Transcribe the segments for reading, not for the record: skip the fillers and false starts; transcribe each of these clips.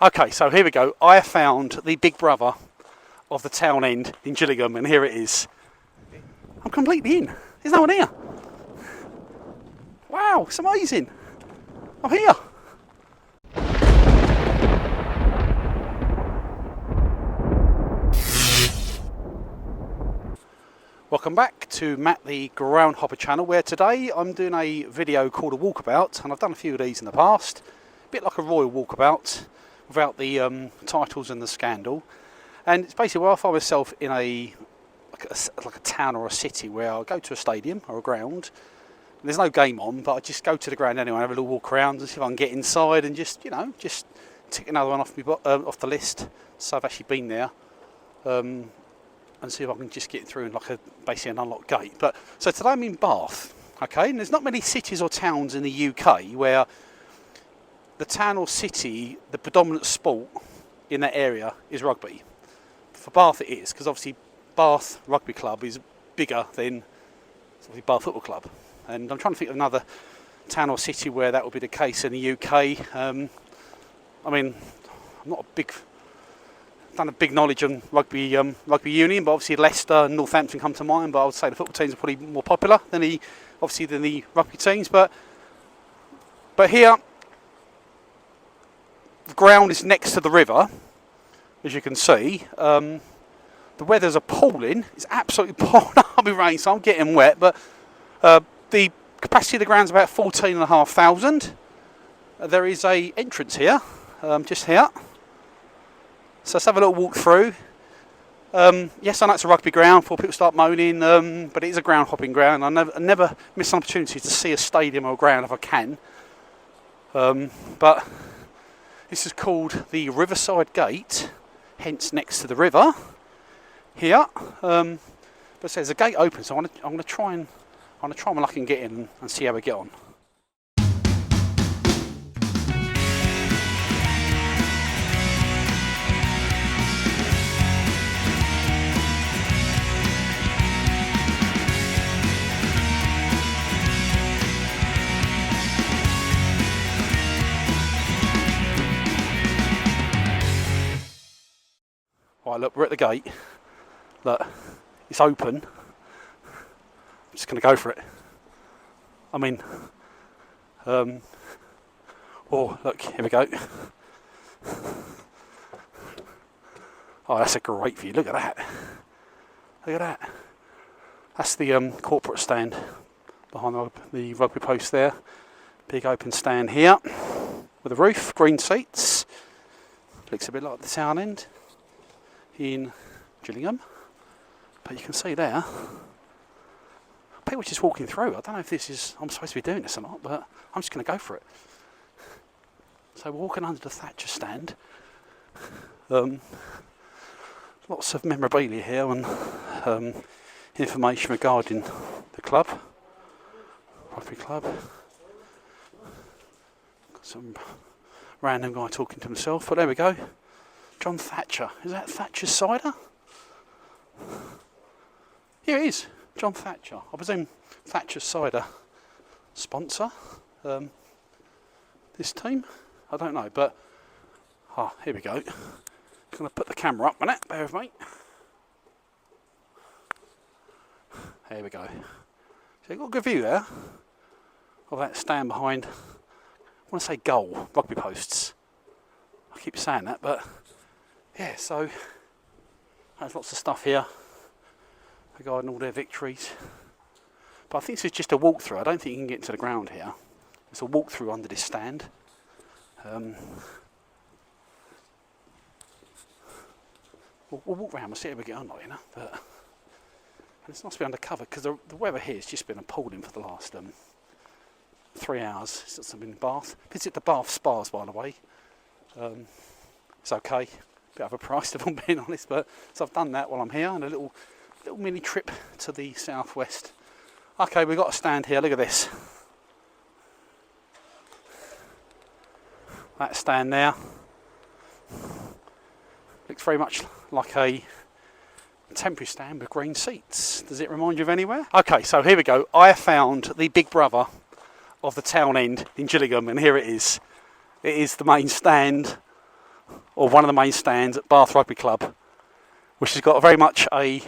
Okay, so here we go. I have found the big brother of the town end in Gillingham, and here it is. I'm completely in. There's no one here. Wow, it's amazing. I'm here. Welcome back to Matt the Groundhopper channel, where today I'm doing a video called a walkabout, and I've done a few of these in the past. A bit like a royal walkabout, without the titles and the scandal. And it's basically where I find myself in like a town or a city where I'll go to a stadium or a ground. There's no game on, but I just go to the ground anyway, have a little walk around and see if I can get inside and just tick another one off the list. So I've actually been there. And see if I can just get through in basically an unlocked gate. But so today I'm in Bath, okay, and there's not many cities or towns in the UK where the town or city, the predominant sport in that area is rugby. For Bath it is, because obviously Bath Rugby Club is bigger than obviously Bath Football Club. And I'm trying to think of another town or city where that would be the case in the UK. I mean, I'm not done a big knowledge on rugby union, but obviously Leicester and Northampton come to mind. But I would say the football teams are probably more popular than the rugby teams. But here, the ground is next to the river, as you can see. The weather's appalling. It's absolutely pouring up with rain, so I'm getting wet. But the capacity of the ground's about 14,500. There is a entrance here, just here. So let's have a little walk through. Yes, I know it's a rugby ground before people start moaning, but it is a ground hopping ground. I never miss an opportunity to see a stadium or a ground if I can. But this is called the Riverside Gate, hence next to the river here. But it says the gate open, so I'm going to try my luck and get in and see how we get on. Right, look, we're at the gate. Look, it's open. I'm just going to go for it. I mean, oh, look, here we go. Oh, that's a great view. Look at that. Look at that. That's the corporate stand behind the rugby post there. Big open stand here with a roof, green seats. Looks a bit like the town end in Gillingham, but you can see there people just walking through. I don't know if I'm supposed to be doing this or not, but I'm just going to go for it. So we're walking under the Thatcher stand. Lots of memorabilia here and information regarding the club, rugby club. Got some random guy talking to himself, but there we go. John Thatcher. Is that Thatcher's cider? Here it is. John Thatcher. I presume Thatcher's cider sponsor this team. I don't know, but here we go. I'm going to put the camera up on it. Bear with me. There we go. So you've got a good view there of that stand behind, I want to say goal, rugby posts. I keep saying that, but yeah, so there's lots of stuff here regarding all their victories. But I think this is just a walkthrough. I don't think you can get into the ground here. It's a walkthrough under this stand. We'll walk around and see how we get on, you know. But it's nice to be undercover because the weather here has just been appalling for the last 3 hours since I've been in Bath. Visit the Bath spas, by the way. It's okay. Bit of a price, if I'm being honest, but so I've done that while I'm here, and a little mini trip to the southwest. Okay, we've got a stand here. Look at this. That stand there looks very much like a temporary stand with green seats. Does it remind you of anywhere? Okay, so here we go. I have found the big brother of the town end in Gillingham, and here it is. It is the main stand or one of the main stands at Bath Rugby Club, which has got very much a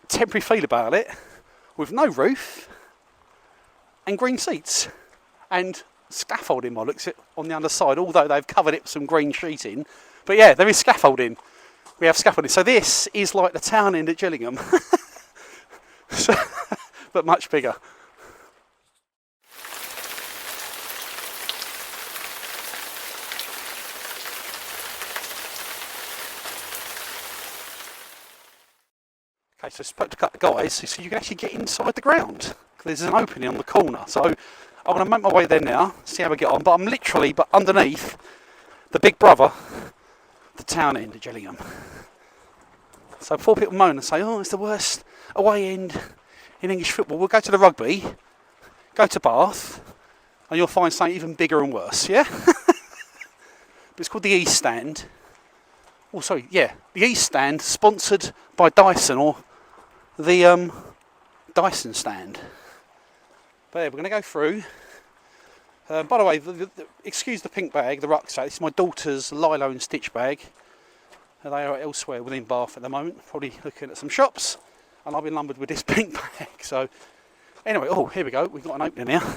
temporary feel about it, with no roof and green seats and scaffolding by looks it on the underside, although they've covered it with some green sheeting. But yeah, there is scaffolding. We have scaffolding. So this is like the town end at Gillingham, so, but much bigger. Okay, so I spoke to a couple of guys, so you can actually get inside the ground. There's an opening on the corner, so I'm going to make my way there now, see how we get on. But I'm literally underneath the big brother, the town end of Gillingham. So before people moan and say, oh, it's the worst away end in English football, we'll go to the Rugby, go to Bath, and you'll find something even bigger and worse, yeah? But it's called the East Stand. Oh, sorry, yeah, the East Stand, sponsored by Dyson, or the Dyson stand. But yeah, we're going to go through. By the way, excuse the pink bag, the rucksack. This is my daughter's Lilo and Stitch bag. They are elsewhere within Bath at the moment, probably looking at some shops. And I've been lumbered with this pink bag. So anyway, oh, here we go. We've got an opening now.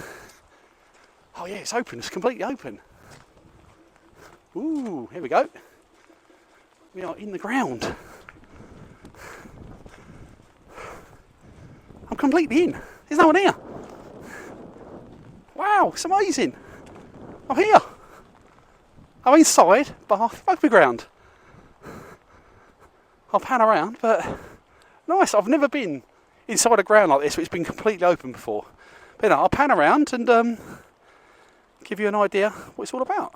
Oh yeah, it's open. It's completely open. Ooh, here we go. We are in the ground. I'm completely in. There's no one here. Wow, it's amazing. I'm here. I'm inside Bath Rugby Ground. I'll pan around, but nice. I've never been inside a ground like this, but it's been completely open before. But I'll pan around and give you an idea what it's all about.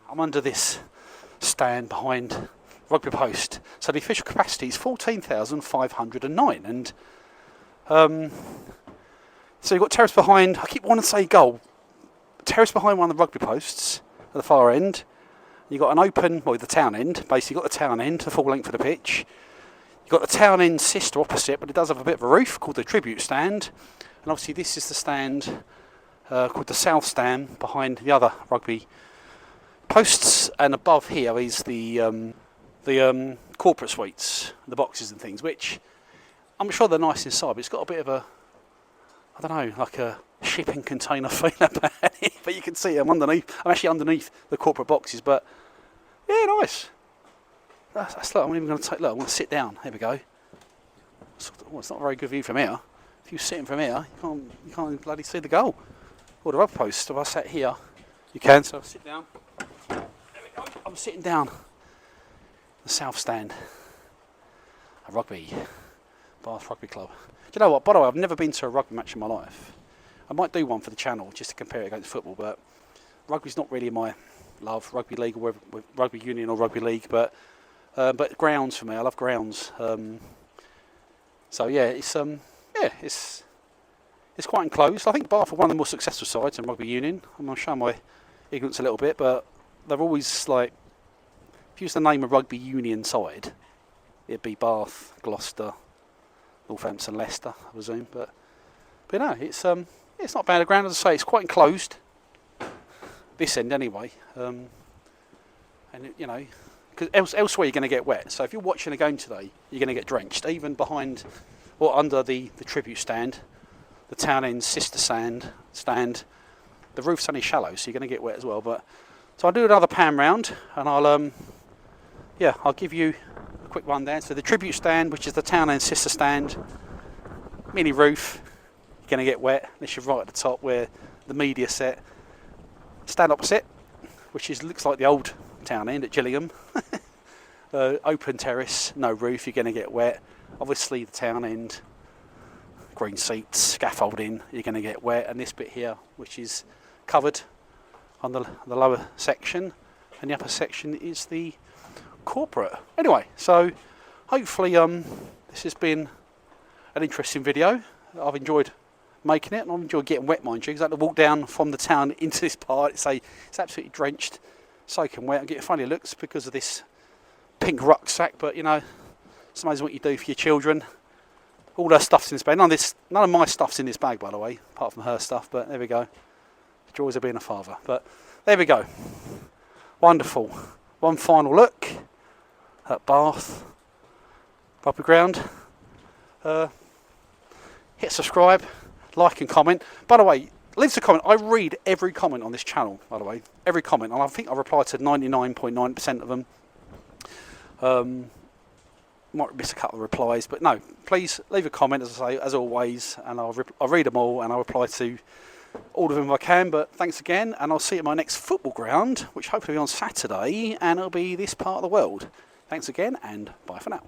I'm under this stand behind Rugby Post. So the official capacity is 14,509, and so you've got terrace behind. I keep wanting to say goal. Terrace behind one of the Rugby Posts at the far end. You've got an open, well, the town end. Basically, you've got the town end, the full length of the pitch. You've got the town end sister opposite, but it does have a bit of a roof called the tribute stand. And obviously, this is the stand called the South Stand behind the other Rugby Posts, and above here is the corporate suites, the boxes and things, which I'm sure they're nice inside, but it's got a bit of a, I don't know, like a shipping container feel about it. But you can see I'm underneath. I'm actually underneath the corporate boxes, but yeah, nice. That's look, I'm even going to take. Look, I'm going to sit down. Here we go. Oh, it's not a very good view from here. If you're sitting from here, you can't bloody see the goal or the rug post. If I sat here, you can. So I'll sit down. I'm sitting down the South Stand, a Rugby, Bath Rugby Club. Do you know what, by the way, I've never been to a rugby match in my life. I might do one for the channel just to compare it against football, but rugby's not really my love, rugby league or rugby union or rugby league, but grounds for me, I love grounds. So yeah, it's quite enclosed. I think Bath are one of the more successful sides in rugby union. I'm going to show my ignorance a little bit, but they're always like, if you use the name of rugby union side, it'd be Bath, Gloucester, Northampton, Leicester, I presume. But no, it's not bad a ground. As I say, it's quite enclosed. This end anyway, and you know, because elsewhere you're going to get wet. So if you're watching a game today, you're going to get drenched. Even behind or under the tribute stand, the town end sister stand, the roof's only shallow, so you're going to get wet as well. But so I'll do another pan round, and I'll give you a quick rundown. So the tribute stand, which is the town end sister stand, mini roof, you're going to get wet unless you're right at the top where the media set. Stand opposite, which looks like the old town end at Gillingham. Open terrace, no roof, you're going to get wet. Obviously the town end, green seats, scaffolding, you're going to get wet. And this bit here, which is covered on the lower section, and the upper section is the corporate. Anyway, so hopefully this has been an interesting video. I've enjoyed making it, and I enjoy getting wet, mind you, because I had to walk down from the town into this part. It's absolutely drenched, soaking wet. I'm getting funny looks because of this pink rucksack, but you know, it's amazing what you do for your children. All her stuff's in this bag. None of my stuff's in this bag, by the way, apart from her stuff, but there we go. The joys of being a father. But there we go. Wonderful. One final look at Bath Rugby Ground. Hit subscribe, like and comment. By the way, leave us a comment. I read every comment on this channel, by the way. Every comment. And I think I reply to 99.9% of them. Might miss a couple of replies, but no, please leave a comment, as I say, as always, and I'll read them all and I'll reply to all of them if I can. But thanks again, and I'll see you at my next football ground, which hopefully will be on Saturday, and it'll be this part of the world. Thanks again, and bye for now.